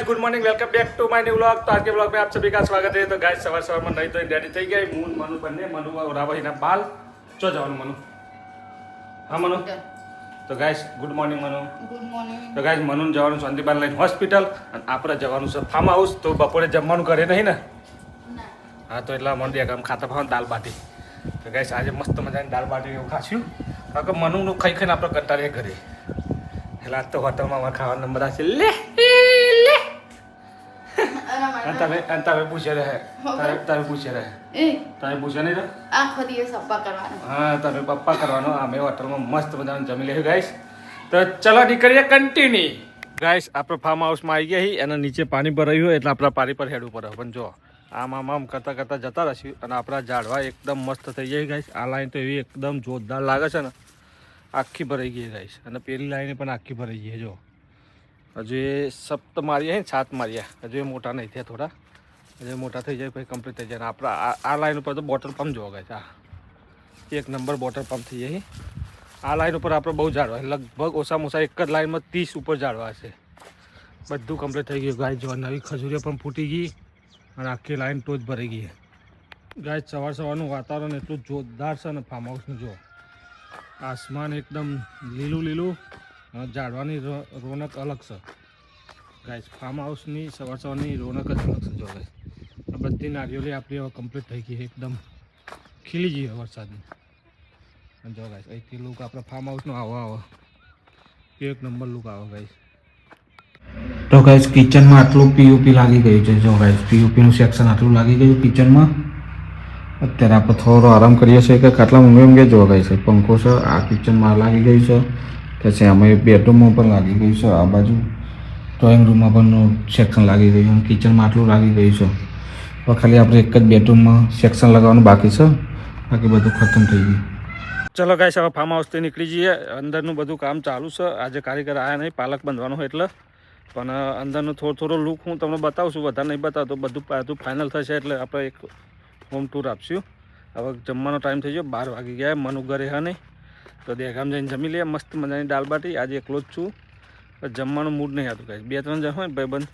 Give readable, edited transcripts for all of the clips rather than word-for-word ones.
Good morning welcome back to my new vlog. तो आज के व्लॉग में आप सभी का स्वागत है। तो गाइस सवार में नहीं तो रेडी થઈ ગઈ હું મનુ બંને મનુ રાવહીના બાલ ચો જવાનું મનુ હા મનુ તો guys good morning Manu good morning તો ગાइस મનુ જવાનું શાંતિબાન લઈને હોસ્પિટલ અને આપણે જવાનું છે ફાર્મ હાઉસ તો બપોરે જમવાનું ઘરે નહીં ને હા તો એટલા મંડ્યા કામ ખાતા ખાવાનું દાલ બાટી તો ગાइस આજે મસ્ત મજાની દાલ બાટી એવું ખાશું કારણ કે મનુનું ખાઈ ખાઈને આપણે કંટાળીએ ઘરે એટલે આજ તો હોટલમાં અમારે ખાવાનો નંબર આવશે લે તારે પૂછે રહે તારે પૂછે રહે તારે પૂછે નહીં રહે આખો દિવસ પપ્પા કરવાનો હા તારે પપ્પા કરવાનો અમે હોટલમાં મસ્ત મજાનું જમી લઈએ ગાઈસ તો ચલો નીકળીએ કન્ટિન્યુ ગાઈસ આપણે ફાર્મ હાઉસમાં આવી ગયા છીએ એના નીચે પાણી ભરાયું હોય એટલે આપણા પાણી પર હેડવું પડે પણ જો આમ કરતાં કરતાં જતા રહીશું અને આપણા ઝાડવા એકદમ મસ્ત થઈ જાય ગાઈસ આ લાઈન તો એવી એકદમ જોરદાર લાગે છે ને આખી ભરાઈ ગઈ ગાઈસ અને પેલી લાઈન પણ આખી ભરાઈ ગઈ જો હજુ એ સપ્ત માર્યા ને 7 માર્યા હજુ એ મોટા નહીં થયા થોડા હજુ મોટા થઈ જાય પછી કમ્પ્લીટ થઈ જાય અને આપણા આ લાઈન ઉપર તો બોટલ પંપ જોવા ગયા છે એક નંબર બોટલ પંપ થઈ જાય આ લાઈન ઉપર આપણે બહુ ઝાડવા લગભગ ઓછામાં ઓછા એક જ લાઈનમાં 30 ઉપર ઝાડવા હશે બધું કમ્પ્લીટ થઈ ગયું ગાય જો નવી ખજૂરીઓ પણ ફૂટી ગઈ અને આખી લાઈન ટોચ ભરાઈ ગઈ ગાય સવારનું વાતાવરણ એટલું જોરદાર છે ને ફાર્મ હાઉસનું જો આસમાન એકદમ લીલું ઝાડવાની રોનક અલગ છે ગાઈસ ફાર્મ હાઉસની સવારની રોનક જ અલગ છે જો ગાઈસ આ બધી નારિયેળી આપણી હવે કમ્પ્લીટ થઈ ગઈ એકદમ ખીલી ગઈ વરસાદની અને જો ગાઈસ અહીંથી લુક આપણે ફાર્મ હાઉસનો આવો એક નંબર લુક આવે ગાઈસ તો ગાઈસ કિચનમાં આટલું પીયુપી લાગી ગયું છે જો ગાઈસ પીયુપીનું સેક્શન આટલું લાગી ગયું કિચનમાં અત્યારે આપણે થોડો આરામ કરીએ છીએ કે ખાટલામાં ઊંઘે જો ગાઈસ પંખો છે આ કિચનમાં લાગી ગયું છે પછી અમે બેડરૂમમાં પણ લાગી ગયું છે આ બાજુ ડ્રોઈંગ રૂમમાં પણ સેક્શન લાગી ગયું અને કિચનમાં આટલું લાગી ગયું છે તો ખાલી આપણે એક જ બેડરૂમમાં સેક્શન લગાવવાનું બાકી છે બાકી બધું ખતમ થઈ ગયું ચલો ગાઈસ હવે ફાર્મ હાઉસથી નીકળી જઈએ અંદરનું બધું કામ ચાલુ છે આજે કારીગર આવ્યા નહીં પાલક બાંધવાનો હોય એટલે પણ અંદરનું થોડો લુક હું તમને બતાવું છું વધારે નહીં બતાવતો બધું ફાઇનલ થશે એટલે આપણે એક હોમ ટૂર આપશું હવે જમવાનો ટાઈમ થઈ ગયો 12 વાગી ગયા મનુ ઘરે હા નહીં તો દેગામ જઈને જમી લઈએ મસ્ત મજાની દાલ બાટી આજે એકલો જ છું જમવાનું મૂડ નહીં આવતું કાંઈ 2-3 જણ હોય ભાઈબંધ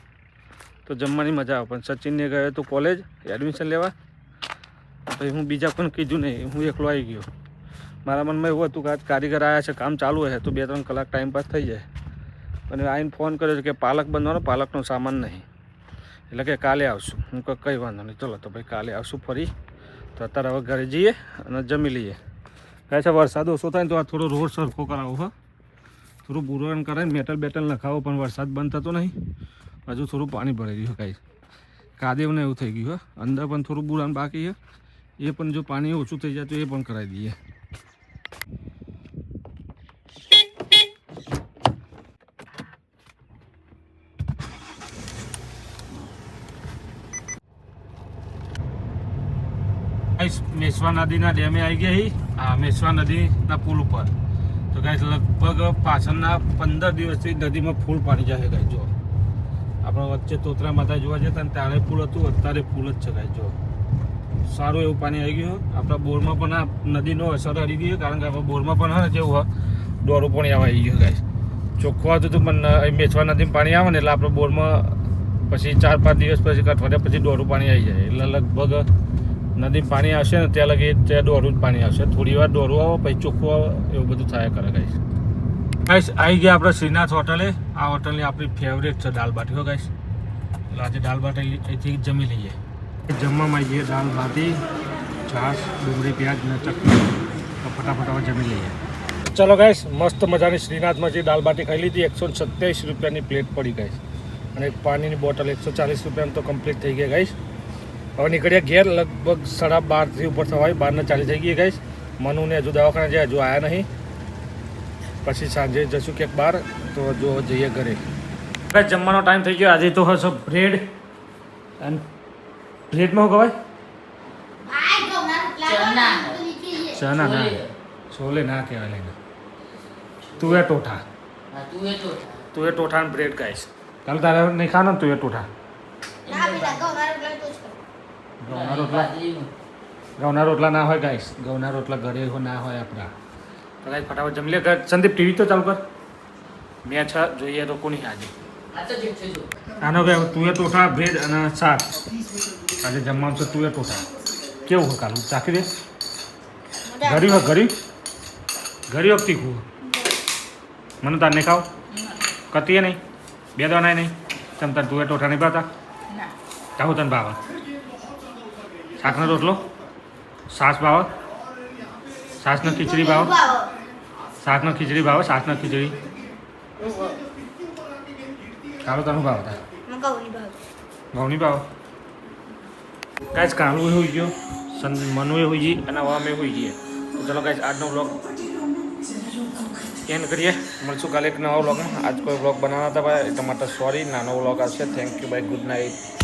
તો જમવાની મજા આવે પણ સચિનને ગયો તો કોલેજ એડમિશન લેવા પછી હું બીજા પણ કીધું નહીં હું એકલો આવી ગયો મારા મનમાં એવું હતું કે આજ કારીગર આવ્યા છે કામ ચાલુ હોય તો 2-3 કલાક ટાઈમ પાસ થઈ જાય અને આવીને ફોન કર્યો છે કે પાલક બનવાનો પાલકનો સામાન નહીં એટલે કે કાલે આવશું હું કંઈ વાંધો નહીં ચલો તો ભાઈ કાલે આવશું ફરી તો અત્યારે હવે ઘરે જઈએ અને જમી લઈએ કહે છે વરસાદ ઓછો થાય તો આ થોડો રોડ સરખો કરાવો હા થોડું બુરણ કરે મેટલ બેટલ નખાવો પણ વરસાદ બંધ થતો નહીં હજુ થોડું પાણી ભરાઈ ગયું કાંઈ કાદેવને એવું થઈ ગયું હા અંદર પણ થોડું બુરણ બાકી છે એ પણ જો પાણી ઓછું થઈ જાય તો એ પણ કરાવી દઈએ મેશ્વા નદીના ડેમે આવી ગયા આ મેશ્વા નદીના પુલ ઉપર તો ગાઈસ લગભગ પાછળના 15 દિવસથી નદીમાં ફૂલ પાણી જાય ગાઈસ જો આપણે વચ્ચે તોતરા માતા જોવા જતા ને ત્યારે પુલ હતું અત્યારે પુલ જ છે ગાઈસ જો સારું એવું પાણી આવી ગયું આપણા બોરમાં પણ આ નદીનો અસર અડી ગયો કારણ કે આપણા બોરમાં પણ હા જેવું હોય દોરું પાણી આવી ગયું ગાઈસ ચોખ્ખું હતું પણ મેશ્વા નદીમાં પાણી આવે ને એટલે આપણે બોરમાં પછી 4-5 દિવસ પછી અઠવાડિયા પછી દોરું પાણી આવી જાય એટલે લગભગ નદી પાણી આવશે ને ત્યાં લગી ત્યાં દોરું જ પાણી આવશે થોડી વાર દોરું આવો પછી ચોખ્ખું આવો એવું બધું થાય કરે ગાઈસ આવી ગયા આપણે શ્રીનાથ હોટલે આ હોટલની આપણી ફેવરેટ છે દાલ બાટી હો ગાઈસ એટલે આજે દાલ બાટી અહીંથી જમી લઈએ જમવામાં આવી જઈએ દાલ બાટી છાશ ડુંગળી પ્યાજ ને ચટણી તો ફટાફટ હવે જમી લઈએ ચલો ગાઈસ મસ્ત મજાની શ્રીનાથમાં જે દાલ બાટી ખાઈ લીધી 127 રૂપિયાની પ્લેટ પડી ગાઈસ અને એક પાણીની બોટલ 140 રૂપિયાની તો કમ્પ્લીટ થઈ ગયા ગાઈસ હવે નીકળ્યા ઘેર લગભગ 12:30 ઉપર થવાય 12:40 થઈ ગઈ ગાઈસ મનુને હજુ દવાખાને જાય હજુ આવ્યા નહીં પછી સાંજે જશું ક્યાંક બહાર તો જો જઈએ ઘરે જમવાનો ટાઈમ થઈ ગયો આજે તો હશે બ્રેડ અને બ્રેડમાં શું કહેવાય ચના ના છોલે ના કહેવાય લઈને તુવે ટોઠા અને બ્રેડ ગાઈસ કાલ તારે નહીં ખાવાનો તુવે ટોઠા ઘઉંના રોટલા ના હોય ગાઈસ ઘઉંના રોટલા ઘરે ના હોય આપણા તો ગાઈસ ફટાફટ જમી લે સંદીપ ટીવી તો ચાલુ કર મેચ જોઈએ તો કોની આજે આનો કે તુવેર ટોઠા બ્રેડ અને શાક આજે જમવાનું છે તુવેર ટોઠા કેવું હોય કાલું ચાખી દે ઘરી વખતી ખું મને તાર નહીં ખાવ કતીએ નહીં બે દવાના નહીં તમે તાર તુવેર ટોઠા નહીં ભાવતા ચાહું તને ભાવે શાકનો રોટલો છાશ ભાવે છાશનો ખીચડી ભાવે શાકનો ખીચડી ભાવે શાકનો ખીચડી કાળો તનું ભાવ થાય ઘઉંની ભાવ કાંઈ કાળું એ હોઈ ગયો મનુએ હોઈ જઈએ અને હવે અમે હોઈ જઈએ તો ચલો કાંઈ આજનો બ્લોગ એન્ડ કરીએ મળશું કાલે એક નવા બ્લોગમાં આજ કોઈ બ્લોગ બનાવવા હતા ભાઈ એટલા માટે સોરી નાનો બ્લોગ આવશે thank you bye good night